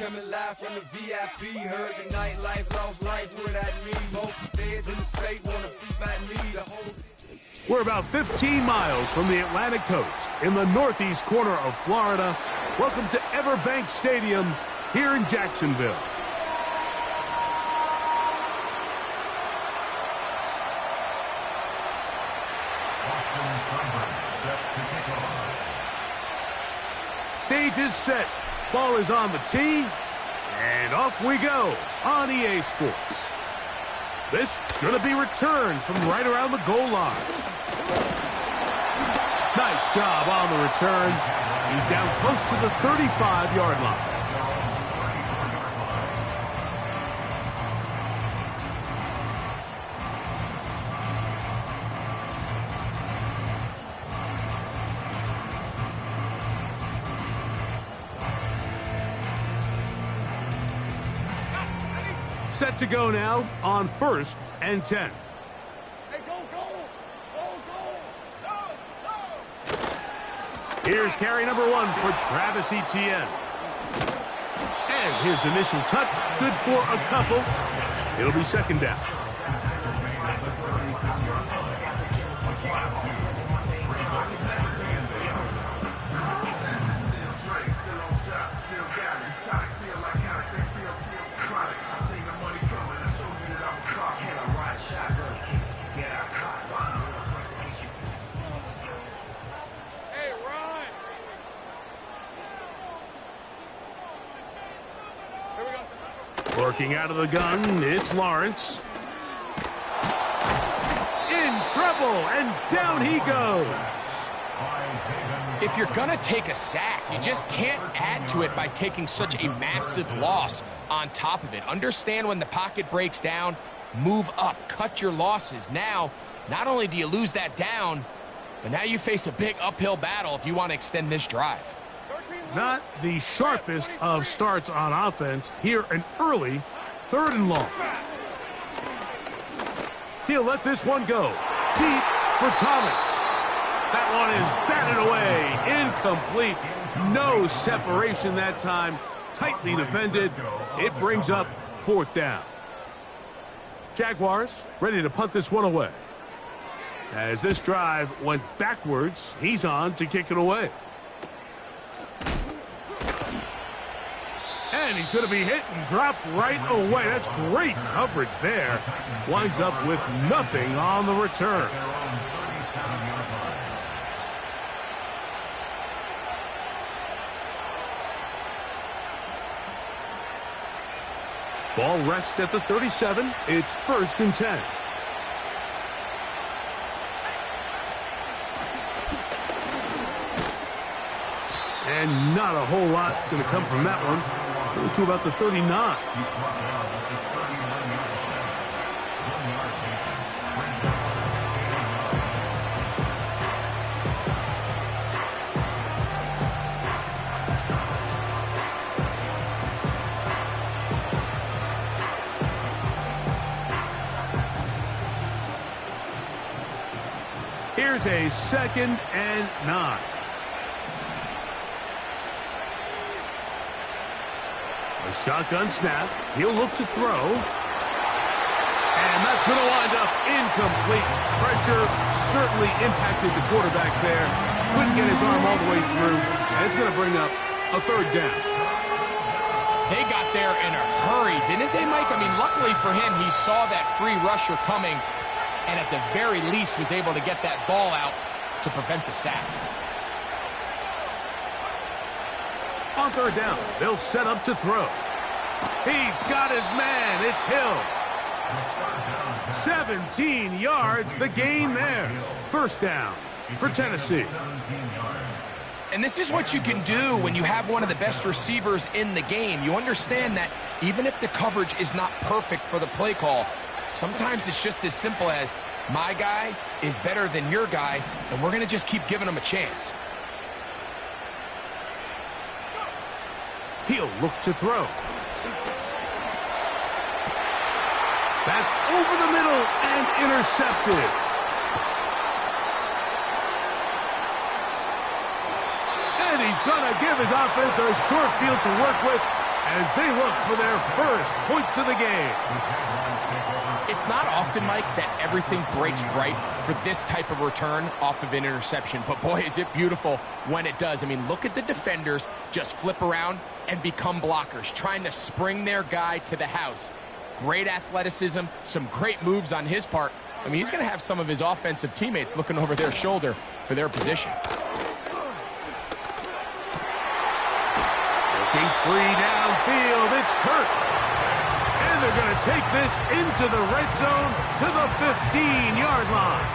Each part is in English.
coming live from the VIP. Heard the nightlife, lost life without me. Most feds in the state want to see by me. The whole... We're about 15 miles from the Atlantic coast in the northeast corner of Florida. Welcome to Everbank Stadium here in Jacksonville. Stage is set. Ball is on the tee. And off we go on EA Sports. This going to be returned from right around the goal line. Nice job on the return. He's down close to the 35-yard line. Set to go now on 1st and 10. Hey, go, go! Here's carry number 1 for Travis Etienne. And his initial touch, good for a couple. It'll be 2nd down. Working out of the gun, it's Lawrence. In trouble, and down he goes. If you're going to take a sack, you just can't add to it by taking such a massive loss on top of it. Understand when the pocket breaks down, move up, cut your losses. Now, not only do you lose that down, but now you face a big uphill battle if you want to extend this drive. Not the sharpest of starts on offense. Here an early 3rd and long. He'll let this one go. Deep for Thomas. That one is batted away. Incomplete. No separation that time. Tightly defended. It brings up 4th down. Jaguars ready to punt this one away. As this drive went backwards, he's on to kick it away. And he's going to be hit and dropped right away. That's great coverage there. Winds up with nothing on the return. Ball rests at the 37. It's 1st and 10. And not a whole lot going to come from that one. To about the 39. Here's a 2nd and 9. A shotgun snap. He'll look to throw. And that's going to wind up incomplete. Pressure certainly impacted the quarterback there. Couldn't get his arm all the way through. And it's going to bring up a 3rd down. They got there in a hurry, didn't they, Mike? I mean, luckily for him, he saw that free rusher coming and at the very least was able to get that ball out to prevent the sack. On 3rd down, they'll set up to throw. He's got his man. It's Hill. 17 yards, the gain there. 1st down for Tennessee. And this is what you can do when you have one of the best receivers in the game. You understand that even if the coverage is not perfect for the play call, sometimes it's just as simple as my guy is better than your guy, and we're going to just keep giving him a chance. He'll look to throw. That's over the middle and intercepted. And he's going to give his offense a short field to work with as they look for their first points of the game. It's not often, Mike, that everything breaks right for this type of return off of an interception. But, boy, is it beautiful when it does. I mean, look at the defenders just flip around and become blockers, trying to spring their guy to the house. Great athleticism, some great moves on his part. I mean, he's going to have some of his offensive teammates looking over their shoulder for their position. Looking free downfield, it's Kirk. And they're going to take this into the red zone to the 15-yard line.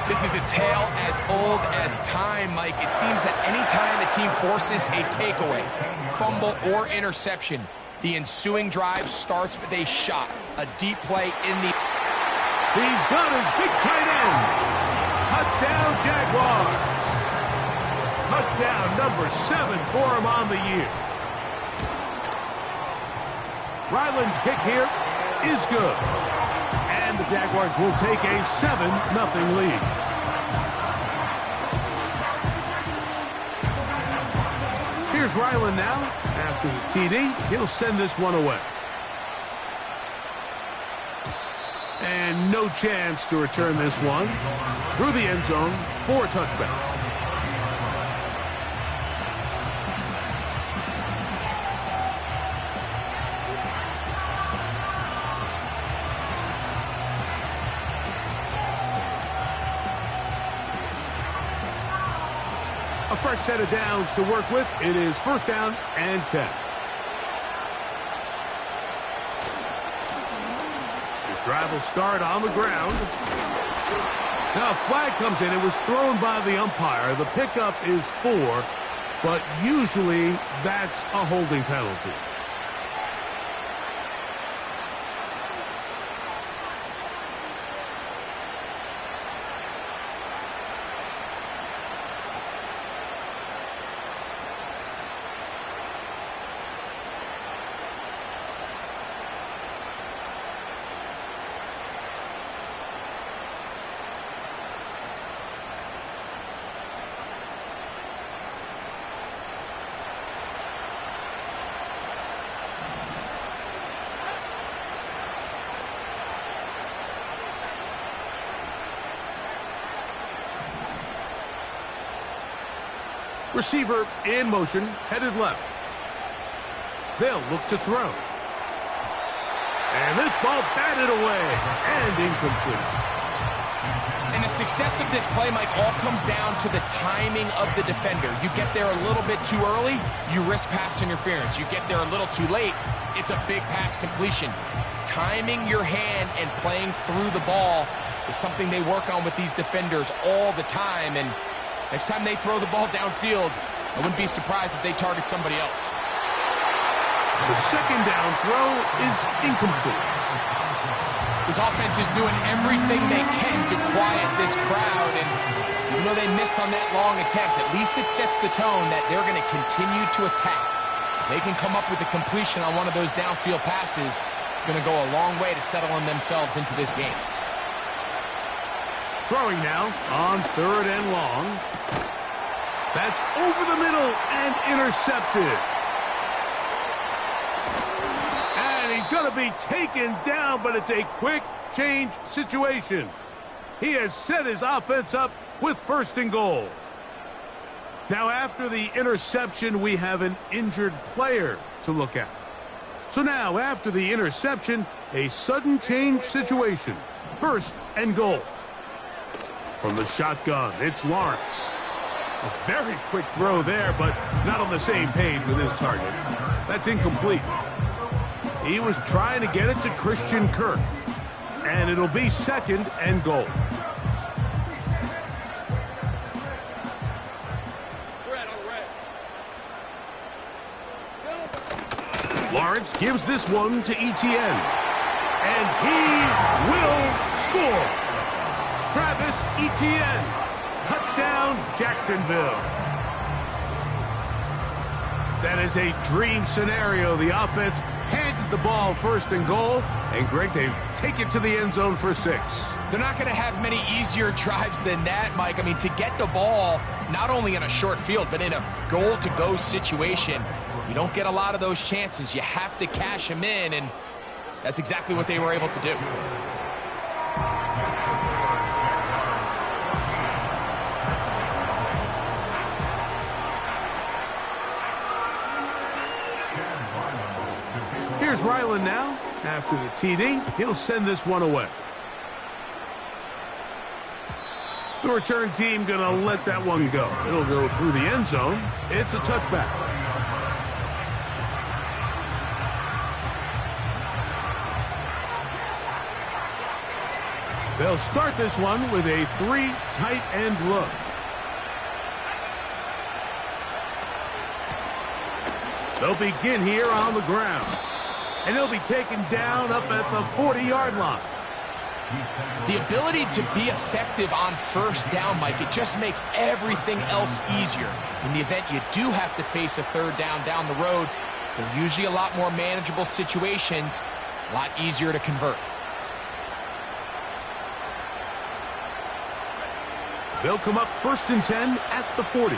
This is a tale as old as time, Mike. It seems that any time a team forces a takeaway, fumble, or interception, the ensuing drive starts with a shot, a deep play in the... He's got his big tight end. Touchdown, Jaguars. Touchdown number 7 for him on the year. Ryland's kick here is good. And the Jaguars will take a 7-0 lead. Here's Ryland now. After the TD, he'll send this one away. And no chance to return this one through the end zone for a touchback. A fresh set of downs to work with. It is 1st down and 10. His drive will start on the ground. Now a flag comes in. It was thrown by the umpire. The pickup is 4, but usually that's a holding penalty. Receiver in motion, headed left. They'll look to throw. And this ball batted away and incomplete. And the success of this play, Mike, all comes down to the timing of the defender. You get there a little bit too early, you risk pass interference. You get there a little too late, it's a big pass completion. Timing your hand and playing through the ball is something they work on with these defenders all the time. And next time they throw the ball downfield, I wouldn't be surprised if they target somebody else. The 2nd down throw is incomplete. This offense is doing everything they can to quiet this crowd, and even though they missed on that long attempt, at least it sets the tone that they're going to continue to attack. If they can come up with a completion on one of those downfield passes, it's going to go a long way to settling themselves into this game. Throwing now on 3rd and long. That's over the middle and intercepted. And he's going to be taken down, but it's a quick change situation. He has set his offense up with 1st and goal. Now, after the interception, we have an injured player to look at. So now, after the interception, a sudden change situation. 1st and goal. From the shotgun, it's Lawrence. A very quick throw there, but not on the same page with his target. That's incomplete. He was trying to get it to Christian Kirk. And it'll be 2nd and goal. Lawrence gives this one to Etienne. And he will score. Travis Etienne. Touchdown, Jacksonville. That is a dream scenario. The offense handed the ball first and goal. And Greg, they take it to the end zone for 6. They're not going to have many easier drives than that, Mike. I mean, to get the ball, not only in a short field, but in a goal-to-go situation, you don't get a lot of those chances. You have to cash them in, and that's exactly what they were able to do. Here's Ryland now. After the TD, he'll send this one away. The return team going to let that one go. It'll go through the end zone. It's a touchback. They'll start this one with a 3 tight end look. They'll begin here on the ground. And he'll be taken down up at the 40-yard line. The ability to be effective on first down, Mike, it just makes everything else easier. In the event you do have to face a third down the road, they're usually a lot more manageable situations, a lot easier to convert. They'll come up 1st and 10 at the 40.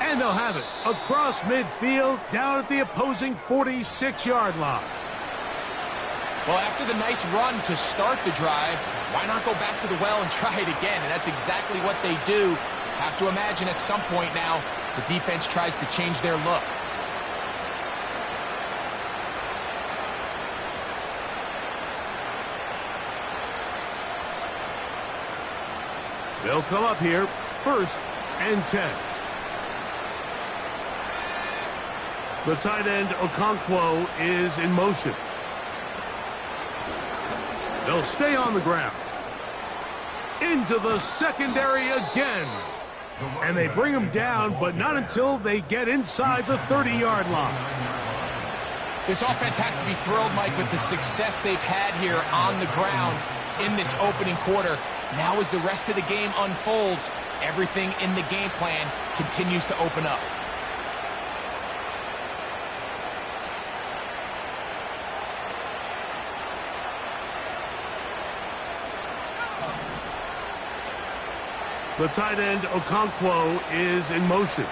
And they'll have it across midfield down at the opposing 46-yard line. Well, after the nice run to start the drive, why not go back to the well and try it again? And that's exactly what they do. Have to imagine at some point now, the defense tries to change their look. They'll come up here 1st and 10. The tight end, Okonkwo, is in motion. They'll stay on the ground. Into the secondary again. And they bring him down, but not until they get inside the 30-yard line. This offense has to be thrilled, Mike, with the success they've had here on the ground in this opening quarter. Now as the rest of the game unfolds, everything in the game plan continues to open up. The tight end, Okonkwo, is in motion.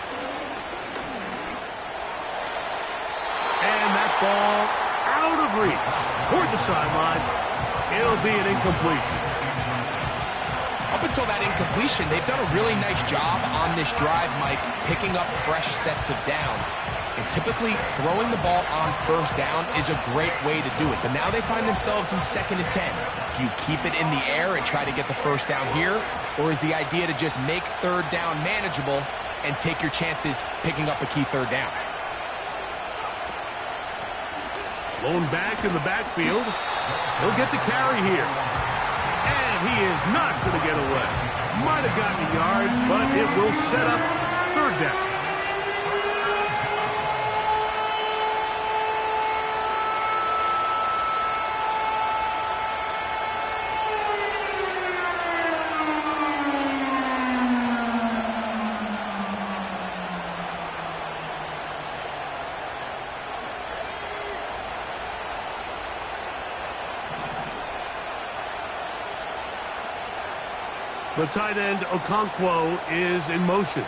And that ball out of reach toward the sideline. It'll be an incompletion. Up until that incompletion, they've done a really nice job on this drive, Mike, picking up fresh sets of downs. And typically, throwing the ball on first down is a great way to do it. But now they find themselves in 2nd and 10. Do you keep it in the air and try to get the first down here? Or is the idea to just make third down manageable and take your chances picking up a key third down? Blown back in the backfield. He'll get the carry here. And he is not going to get away. Might have gotten a yard, but it will set up 3rd down. The tight end, Okonkwo, is in motion.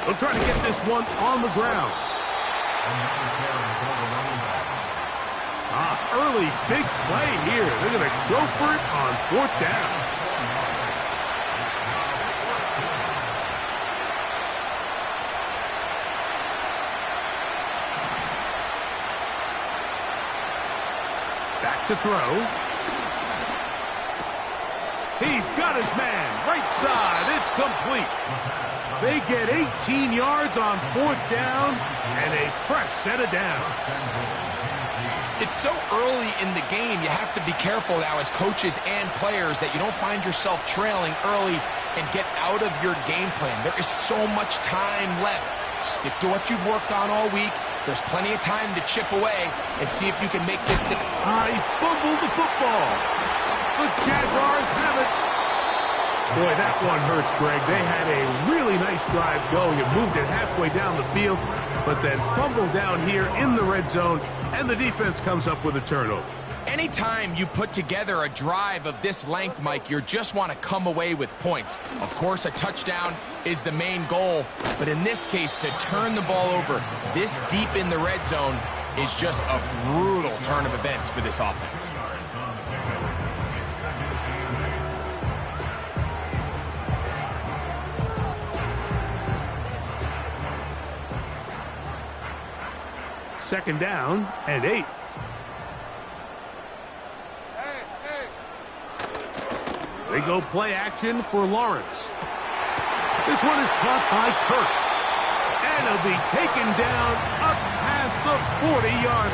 They'll try to get this one on the ground. Early big play here. They're going to go for it on 4th down. To throw. He's got his man. Right side. It's complete. They get 18 yards on 4th down and a fresh set of downs. It's so early in the game, you have to be careful now as coaches and players that you don't find yourself trailing early and get out of your game plan. There is so much time left. Stick to what you've worked on all week. There's plenty of time to chip away and see if you can make this stick. He fumbled the football. The Jaguars have it. Boy, that one hurts, Greg. They had a really nice drive going and moved it halfway down the field, but then fumbled down here in the red zone, and the defense comes up with a turnover. Anytime you put together a drive of this length, Mike, you just want to come away with points. Of course, a touchdown is the main goal, but in this case, to turn the ball over this deep in the red zone is just a brutal turn of events for this offense. Second down and 8. They go play action for Lawrence. This one is caught by Kirk. And he'll be taken down up past the 40-yard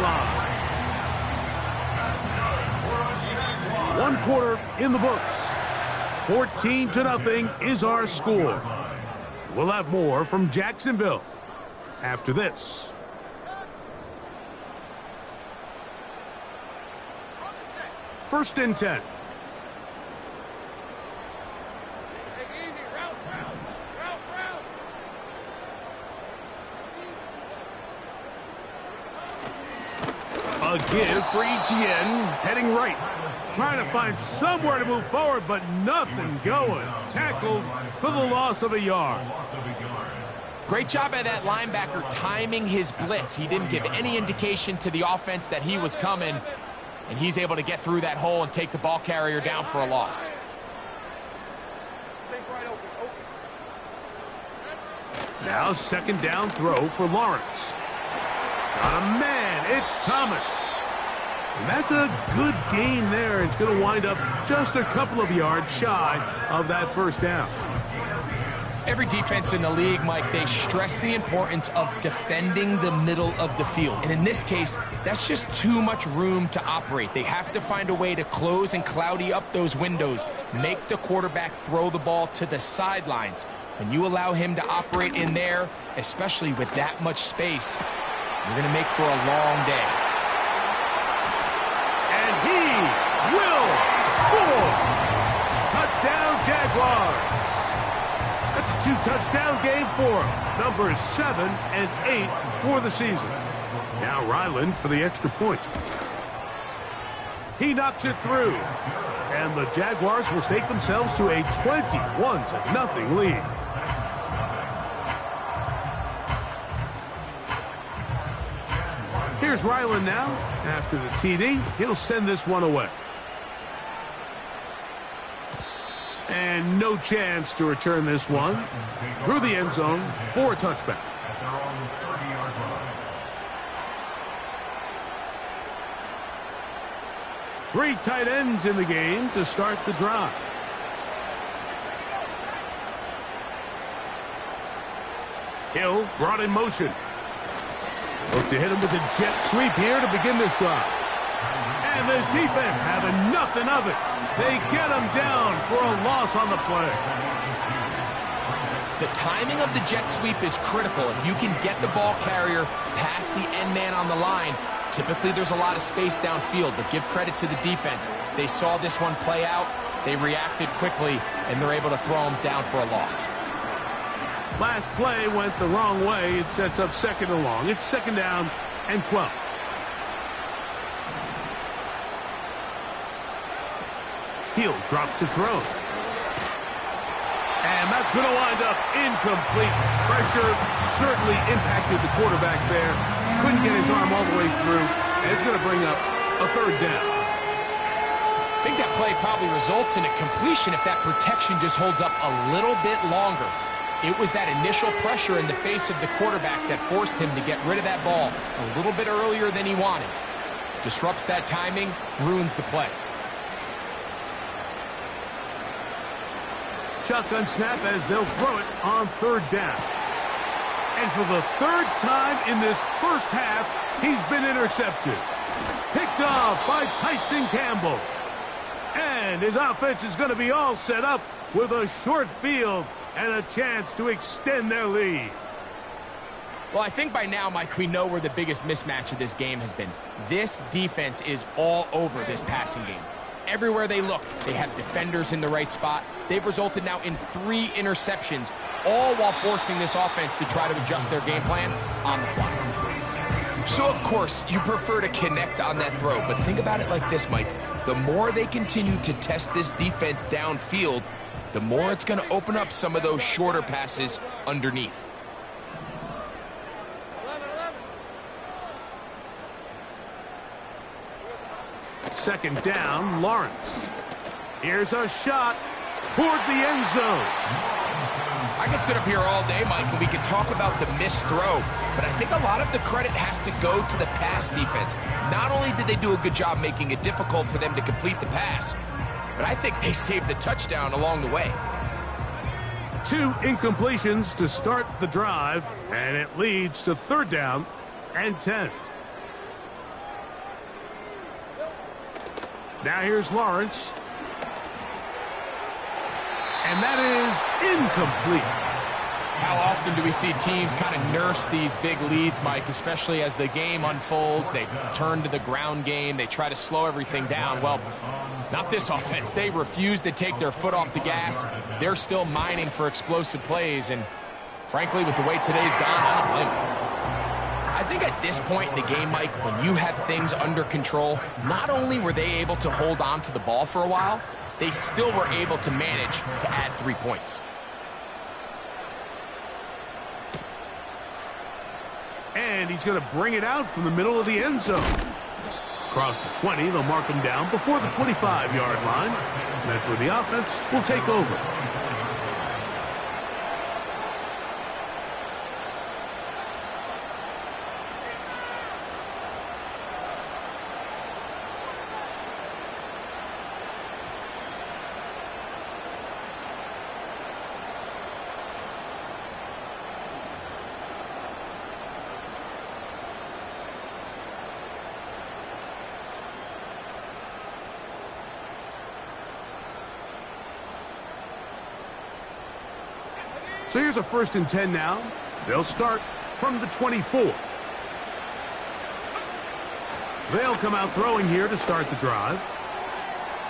line. 1 quarter in the books. 14-0 is our score. We'll have more from Jacksonville after this. First and 10. A give for Etienne, heading right. Trying to find somewhere to move forward, but nothing going. Tackled for the loss of a yard. Great job by that linebacker timing his blitz. He didn't give any indication to the offense that he was coming, and he's able to get through that hole and take the ball carrier down for a loss. Now second down throw for Lawrence. Got a man, it's Thomas. And that's a good gain there. It's going to wind up just a couple of yards shy of that first down. Every defense in the league, Mike, they stress the importance of defending the middle of the field. And in this case, that's just too much room to operate. They have to find a way to close and cloudy up those windows, make the quarterback throw the ball to the sidelines. When you allow him to operate in there, especially with that much space, you're going to make for a long day. And he will score! Touchdown, Jaguars! That's a 2-touchdown game for him. Numbers 7 and 8 for the season. Now Ryland for the extra point. He knocks it through. And the Jaguars will stake themselves to a 21-0 lead. Here's Ryland now. After the TD, he'll send this one away. And no chance to return this one through the end zone for a touchback. Three tight ends in the game to start the drive. Hill brought in motion. Look to hit him with a jet sweep here to begin this drive. And this defense having nothing of it. They get him down for a loss on the play. The timing of the jet sweep is critical. If you can get the ball carrier past the end man on the line, typically there's a lot of space downfield, but give credit to the defense. They saw this one play out, they reacted quickly, and they're able to throw him down for a loss. Last play went the wrong way. It sets up second and long. It's second down and 12. He'll drop to throw. And that's going to wind up incomplete. Pressure certainly impacted the quarterback there. Couldn't get his arm all the way through. And it's going to bring up a third down. I think that play probably results in a completion if that protection just holds up a little bit longer. It was that initial pressure in the face of the quarterback that forced him to get rid of that ball a little bit earlier than he wanted. Disrupts that timing, ruins the play. Shotgun snap as they'll throw it on third down. And for the third time in this first half, he's been intercepted. Picked off by Tyson Campbell. And his offense is going to be all set up with a short field and a chance to extend their lead. Well, I think by now, Mike, we know where the biggest mismatch of this game has been. This defense is all over this passing game. Everywhere they look, they have defenders in the right spot. They've resulted now in 3 interceptions, all while forcing this offense to try to adjust their game plan on the fly. So, of course, you prefer to connect on that throw, but think about it like this, Mike. The more they continue to test this defense downfield, the more it's going to open up some of those shorter passes underneath. Second down, Lawrence. Here's a shot toward the end zone. I can sit up here all day, Mike, and we can talk about the missed throw, but I think a lot of the credit has to go to the pass defense. Not only did they do a good job making it difficult for them to complete the pass, but I think they saved the touchdown along the way. 2 incompletions to start the drive, and it leads to 3rd down and 10. Now here's Lawrence. And that is incomplete. How often do we see teams kind of nurse these big leads, Mike, especially as the game unfolds? They turn to the ground game. They try to slow everything down. Well, not this offense. They refuse to take their foot off the gas. They're still mining for explosive plays. And frankly, with the way today's gone, I don't blame them. I think at this point in the game, Mike, when you have things under control, not only were they able to hold on to the ball for a while, they still were able to manage to add 3 points. And he's going to bring it out from the middle of the end zone. Across the 20, they'll mark him down before the 25-yard line. That's where the offense will take over. So here's a 1st and 10 now. They'll start from the 24. They'll come out throwing here to start the drive.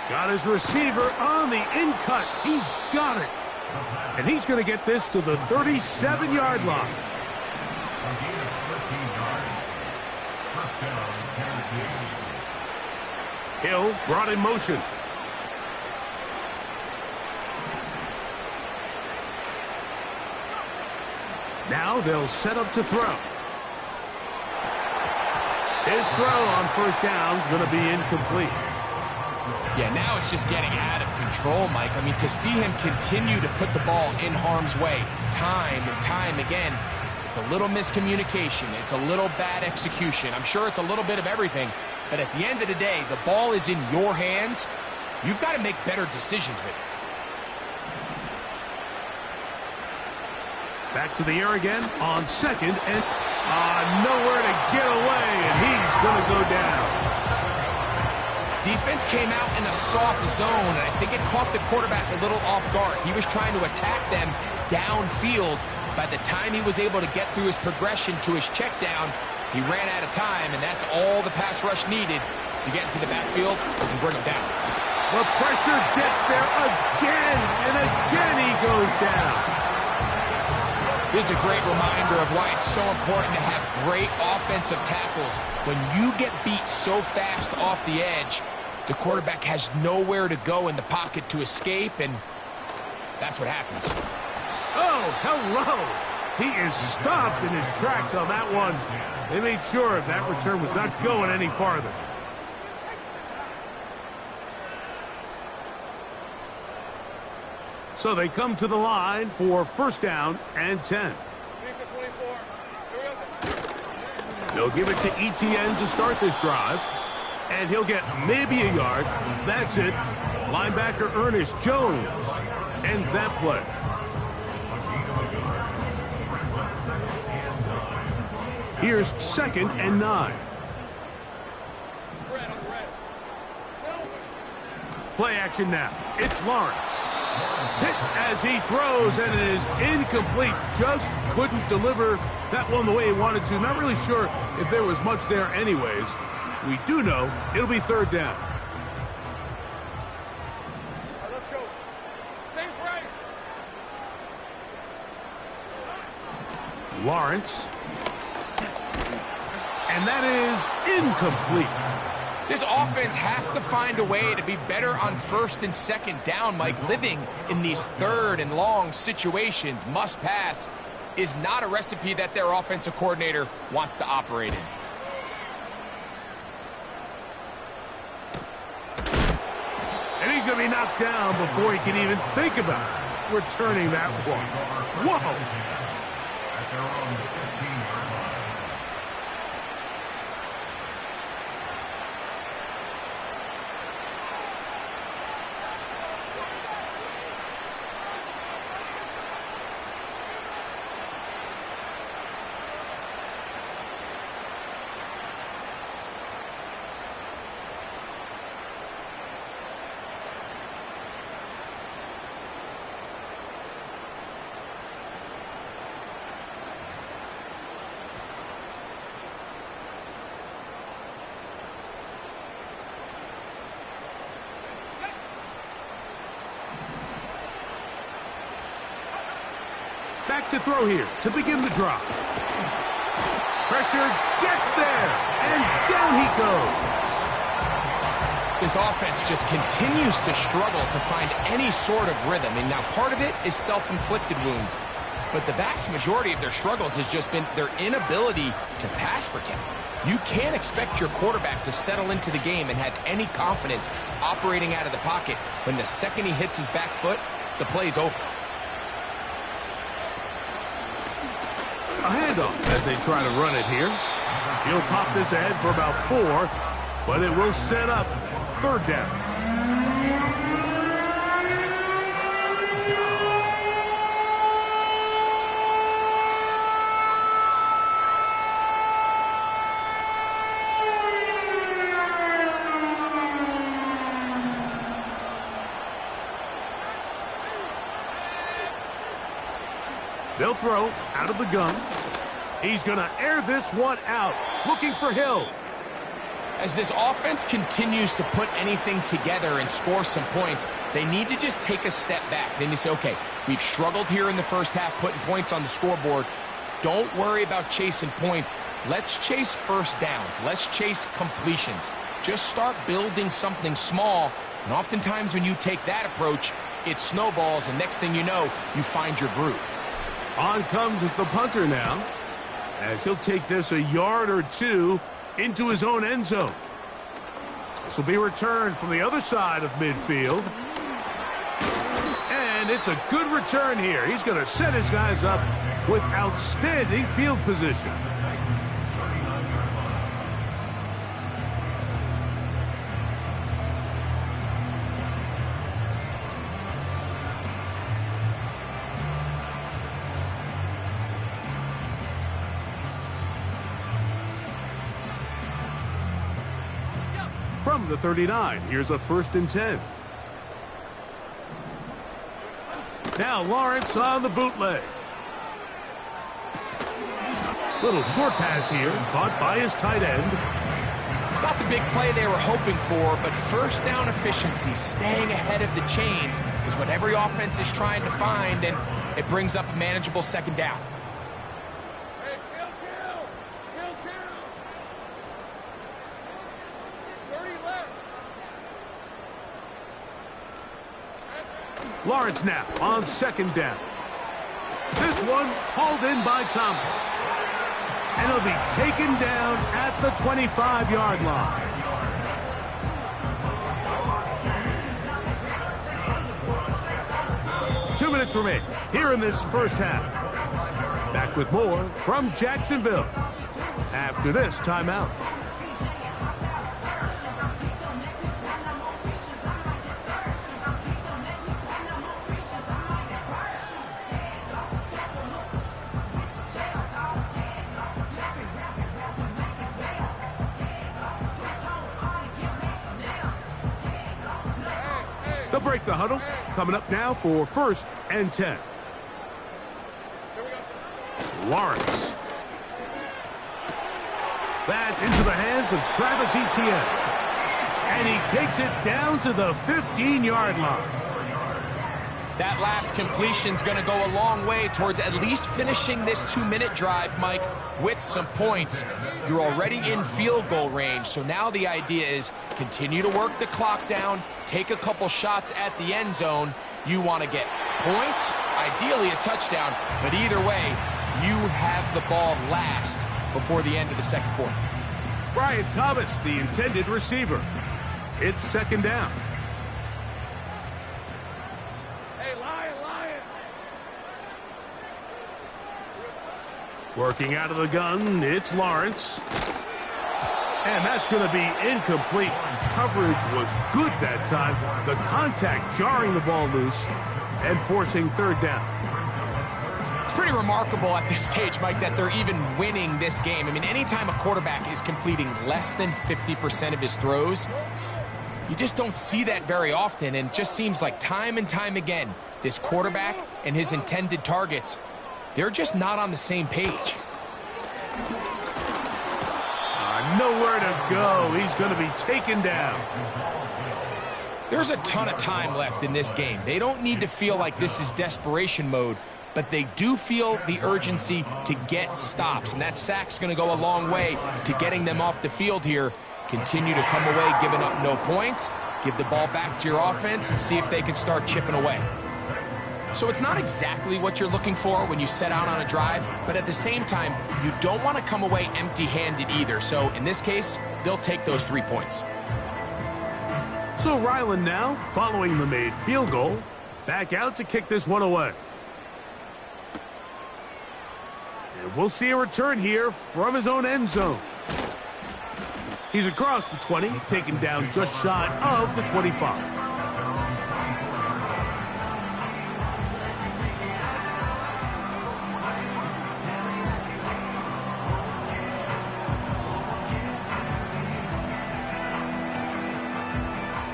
Got his receiver on the in-cut. He's got it. And he's going to get this to the 37-yard line. Hill brought in motion. Now they'll set up to throw. His throw on 1st down is going to be incomplete. Yeah, now it's just getting out of control, Mike. I mean, to see him continue to put the ball in harm's way time and time again, it's a little miscommunication. It's a little bad execution. I'm sure it's a little bit of everything. But at the end of the day, the ball is in your hands. You've got to make better decisions with it. Back to the air again on 2nd and nowhere to get away, and he's going to go down. Defense came out in a soft zone, and I think it caught the quarterback a little off guard. He was trying to attack them downfield. By the time he was able to get through his progression to his check down, he ran out of time, and that's all the pass rush needed to get into the backfield and bring him down. The pressure gets there again, and again he goes down. This is a great reminder of why it's so important to have great offensive tackles. When you get beat so fast off the edge, the quarterback has nowhere to go in the pocket to escape, and that's what happens. Oh, hello! He is stopped in his tracks on that one. They made sure that return was not going any farther. So they come to the line for 1st down and 10. They'll give it to ETN to start this drive. And he'll get maybe a yard. That's it. Linebacker Ernest Jones ends that play. Here's 2nd and 9. Play action now. It's Lawrence. Hit as he throws, and it is incomplete. Just couldn't deliver that one the way he wanted to. Not really sure if there was much there anyways. We do know it'll be third down. All right, let's go. Same frame. Lawrence. And that is incomplete. This offense has to find a way to be better on first and second down, Mike. Living in these third and long situations, must pass, is not a recipe that their offensive coordinator wants to operate in. And he's going to be knocked down before he can even think about returning that one. Whoa! Back to throw here to begin the drive. Pressure gets there, and down he goes. This offense just continues to struggle to find any sort of rhythm. And now part of it is self-inflicted wounds. But the vast majority of their struggles has just been their inability to pass protect. You can't expect your quarterback to settle into the game and have any confidence operating out of the pocket when the second he hits his back foot, the play's over. A handoff as they try to run it here. He'll pop this ahead for about 4, but it will set up third down. They'll throw out of the gun. He's going to air this one out, looking for Hill. As this offense continues to put anything together and score some points, they need to just take a step back. Then you say, okay, we've struggled here in the first half putting points on the scoreboard. Don't worry about chasing points. Let's chase first downs. Let's chase completions. Just start building something small. And oftentimes when you take that approach, it snowballs, and next thing you know, you find your groove. On comes the punter now, as he'll take this a yard or 2 into his own end zone. This will be returned from the other side of midfield. And it's a good return here. He's going to set his guys up with outstanding field position. From the 39, here's a 1st and 10. Now Lawrence on the bootleg. Little short pass here, caught by his tight end. It's not the big play they were hoping for, but first down efficiency, staying ahead of the chains, is what every offense is trying to find, and it brings up a manageable second down. Hey, kill. 30 left. Lawrence now on second down. This one hauled in by Thomas. And he'll be taken down at the 25-yard line. Two minutes remain here in this first half. Back with more from Jacksonville after this timeout. They'll break the huddle. Coming up now for 1st and 10. Lawrence. That's into the hands of Travis Etienne. And he takes it down to the 15-yard line. That last completion's going to go a long way towards at least finishing this 2-minute drive, Mike, with some points. You're already in field goal range, so now the idea is continue to work the clock down, take a couple shots at the end zone. You want to get points, ideally a touchdown, but either way, you have the ball last before the end of the second quarter. Brian Thomas, the intended receiver. It's 2nd down. Working out of the gun, it's Lawrence. And that's going to be incomplete. Coverage was good that time. The contact jarring the ball loose and forcing 3rd down. It's pretty remarkable at this stage, Mike, that they're even winning this game. I mean, anytime a quarterback is completing less than 50% of his throws, you just don't see that very often, and it just seems like time and time again, this quarterback and his intended targets, they're just not on the same page. Nowhere to go. He's going to be taken down. There's a ton of time left in this game. They don't need to feel like this is desperation mode, but they do feel the urgency to get stops, and that sack's going to go a long way to getting them off the field here. Continue to come away giving up no points, give the ball back to your offense, and see if they can start chipping away. So it's not exactly what you're looking for when you set out on a drive, but at the same time, you don't want to come away empty-handed either. So in this case, they'll take those 3 points. So Ryland now, following the made field goal, back out to kick this one away. And we'll see a return here from his own end zone. He's across the 20, taken down just shy of the 25.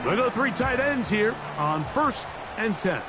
We'll go 3 tight ends here on 1st and 10.